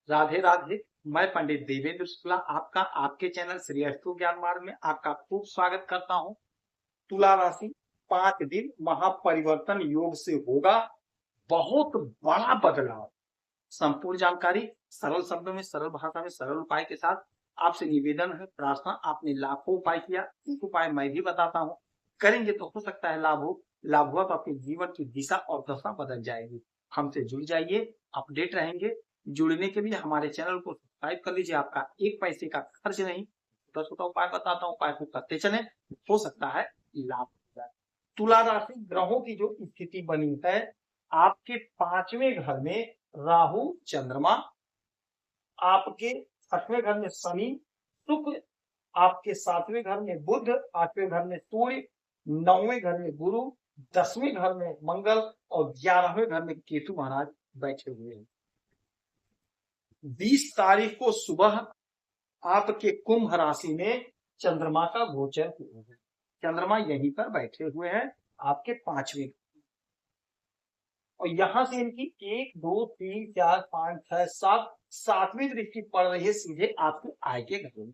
राधे राधे। मैं पंडित देवेंद्र शुक्ला आपका आपके चैनल श्री अस्तु ज्ञान मार्ग में आपका खूब स्वागत करता हूं। तुला राशि 5 दिन महापरिवर्तन योग से होगा बहुत बड़ा बदलाव। संपूर्ण जानकारी सरल शब्दों में, सरल भाषा में, सरल उपाय के साथ आपसे निवेदन है, प्रार्थना। आपने लाखों उपाय किया, एक उपाय मैं भी बताता हूँ। करेंगे तो हो सकता है लाभ हो। लाभ हुआ तो आपके जीवन की दिशा और दशा बदल जाएगी। हमसे जुड़ जाइए, अपडेट रहेंगे। जुड़ने के लिए हमारे चैनल को सब्सक्राइब कर लीजिए। आपका एक पैसे का खर्च नहीं। छोटा उपाय बताता हूँ, उपाय को करते चले, हो सकता है लाभ हो जाए। तुला राशि ग्रहों की जो स्थिति बनी है, आपके 5वें घर में राहु चंद्रमा, आपके 6वें घर में शनि शुक्र, आपके 7वें घर में बुध, 8वें घर में सूर्य, 9वें घर में गुरु, 10वें घर में मंगल और 11वें घर में केतु महाराज बैठे हुए हैं। 20 तारीख को सुबह आपके कुंभ राशि में चंद्रमा का गोचर हुआ है। चंद्रमा यहीं पर बैठे हुए हैं आपके 5वें, और यहां से इनकी 1 2 3 4 5 6 7 7वीं दृष्टि पड़ रही है सीधे आपके आय के घर में।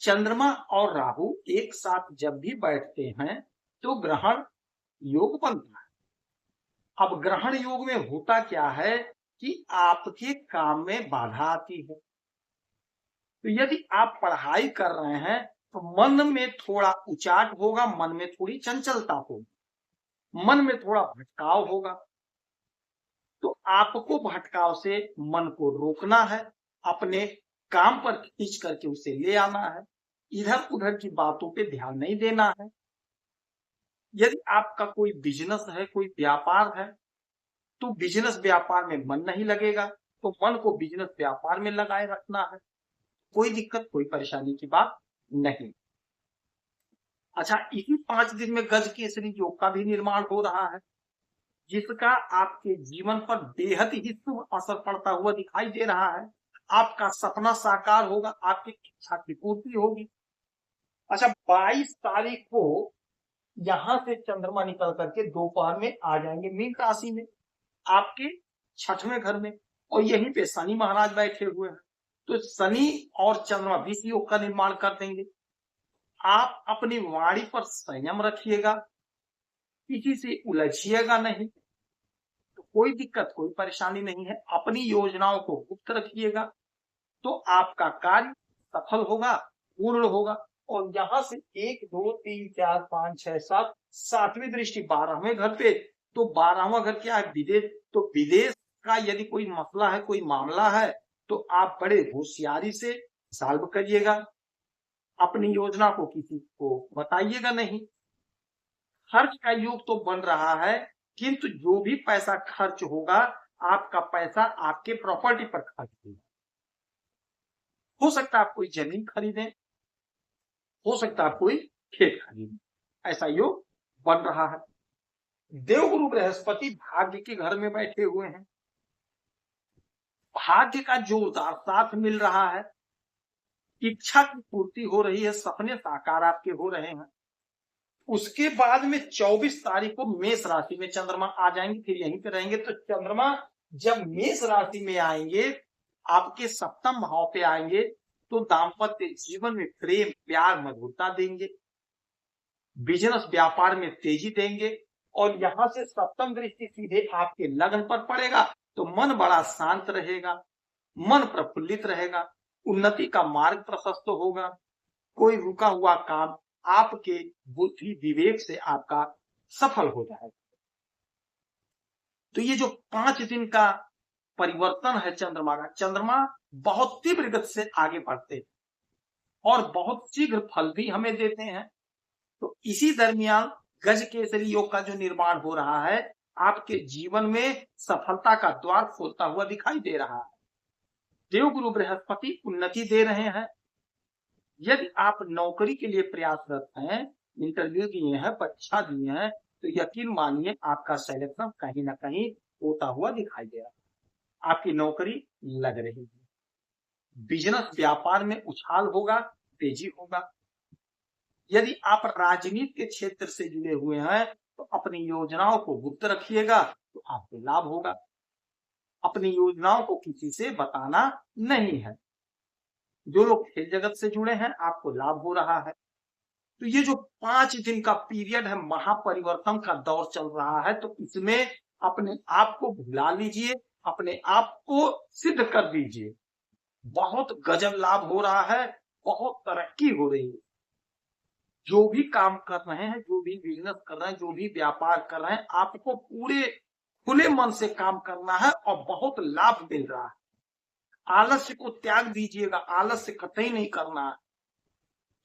चंद्रमा और राहु एक साथ जब भी बैठते हैं तो ग्रहण योग बनता है। अब ग्रहण योग में होता क्या है कि आपके काम में बाधा आती है। तो यदि आप पढ़ाई कर रहे हैं तो मन में थोड़ा उचाट होगा, मन में थोड़ी चंचलता होगी, मन में थोड़ा भटकाव होगा। तो आपको भटकाव से मन को रोकना है, अपने काम पर खींच करके उसे ले आना है। इधर उधर की बातों पे ध्यान नहीं देना है। यदि आपका कोई बिजनेस है, कोई व्यापार है, तो बिजनेस व्यापार में मन नहीं लगेगा, तो मन को बिजनेस व्यापार में लगाए रखना है। कोई दिक्कत, कोई परेशानी की बात नहीं। अच्छा, इसी 5 दिन में गज केसरी योग का भी निर्माण हो रहा है, जिसका आपके जीवन पर बेहद ही शुभ असर पड़ता हुआ दिखाई दे रहा है। आपका सपना साकार होगा, आपकी इच्छा की पूर्ति होगी। अच्छा, 22 तारीख को यहां से चंद्रमा निकल करके दोपहर में आ जाएंगे मीन राशि में, आपके 6वें घर में, और यहीं पे शनि महाराज बैठे हुए हैं। तो शनि और चंद्रमा 20 योग का निर्माण कर देंगे। आप अपनी वाणी पर संयम रखिएगा, किसी से उलझिएगा नहीं, तो कोई दिक्कत, कोई परेशानी नहीं है। अपनी योजनाओं को गुप्त रखिएगा तो आपका कार्य सफल होगा, पूर्ण होगा। और यहां से 1 2 3 4 5 6 7 7वीं दृष्टि 12वें घर पे, तो 12वां घर क्या है? विदेश। तो विदेश का यदि कोई मसला है, कोई मामला है, तो आप बड़े होशियारी से सॉल्व करिएगा। अपनी योजना को किसी को बताइएगा नहीं। खर्च का योग तो बन रहा है, किंतु जो भी पैसा खर्च होगा, आपका पैसा आपके प्रॉपर्टी पर खर्च होगा। हो सकता है आप कोई जमीन खरीदें, हो सकता है आप कोई खेत खरीदें, ऐसा योग बन रहा है। देवगुरु बृहस्पति भाग्य के घर में बैठे हुए हैं। भाग्य का जोरदार साथ मिल रहा है, इच्छा की पूर्ति हो रही है, सपने साकार आपके हो रहे हैं। उसके बाद में 24 तारीख को मेष राशि में चंद्रमा आ जाएंगे, फिर यहीं पे रहेंगे। तो चंद्रमा जब मेष राशि में आएंगे, आपके 7म भाव पे आएंगे, तो दाम्पत्य जीवन में प्रेम प्यार मधुरता देंगे, बिजनेस व्यापार में तेजी देंगे। और यहां से 7म दृष्टि सीधे आपके लग्न पर पड़ेगा, तो मन बड़ा शांत रहेगा, मन प्रफुल्लित रहेगा, उन्नति का मार्ग प्रशस्त होगा। कोई रुका हुआ काम आपके बुद्धि विवेक से आपका सफल हो जाएगा। तो ये जो 5 दिन का परिवर्तन है चंद्रमा का, चंद्रमा बहुत तीव्र गति से आगे बढ़ते हैं और बहुत शीघ्र फल भी हमें देते हैं। तो इसी दरमियान गज केसरी योग का जो निर्माण हो रहा है, आपके जीवन में सफलता का द्वार खोलता हुआ दिखाई दे रहा है। देवगुरु बृहस्पति उन्नति दे रहे हैं। यदि आप नौकरी के लिए प्रयासरत हैं, इंटरव्यू दिए हैं, परीक्षा दिए हैं, तो यकीन मानिए आपका सिलेक्शन कहीं ना कहीं होता हुआ दिखाई दे रहा है, आपकी नौकरी लग रही है। बिजनेस व्यापार में उछाल होगा, तेजी होगा। यदि आप राजनीति के क्षेत्र से जुड़े हुए हैं, तो अपनी योजनाओं को गुप्त रखिएगा, तो आपको लाभ होगा। अपनी योजनाओं को किसी से बताना नहीं है। जो लोग खेल जगत से जुड़े हैं, आपको लाभ हो रहा है। तो ये जो 5 दिन का पीरियड है, महापरिवर्तन का दौर चल रहा है, तो इसमें अपने आप को भुला लीजिए, अपने आप को सिद्ध कर दीजिए। बहुत गजब लाभ हो रहा है, बहुत तरक्की हो रही है। जो भी काम कर रहे हैं, जो भी बिजनेस कर रहे हैं, जो भी व्यापार कर रहे हैं, आपको पूरे खुले मन से काम करना है और बहुत लाभ मिल रहा है। आलस्य को त्याग दीजिएगा, आलस्य कतई नहीं करना है।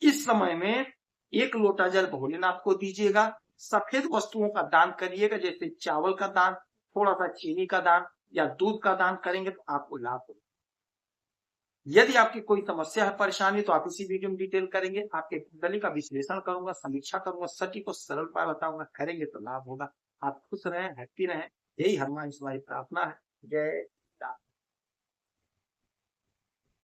इस समय में 1 लोटा जल भोलेनाथ को दीजिएगा। सफेद वस्तुओं का दान करिएगा, जैसे चावल का दान, थोड़ा सा चीनी का दान या दूध का दान करेंगे तो आपको लाभ होगा। यदि आपकी कोई समस्या है, परेशानी, तो आप इसी वीडियो में डिटेल करेंगे। आपके कुंडली का विश्लेषण करूंगा, समीक्षा करूंगा, सटीक और सरल उपाय बताऊंगा। करेंगे तो लाभ होगा। आप खुश रहें, हैप्पी रहें, यही हनुमान जी से हमारी प्रार्थना है। जय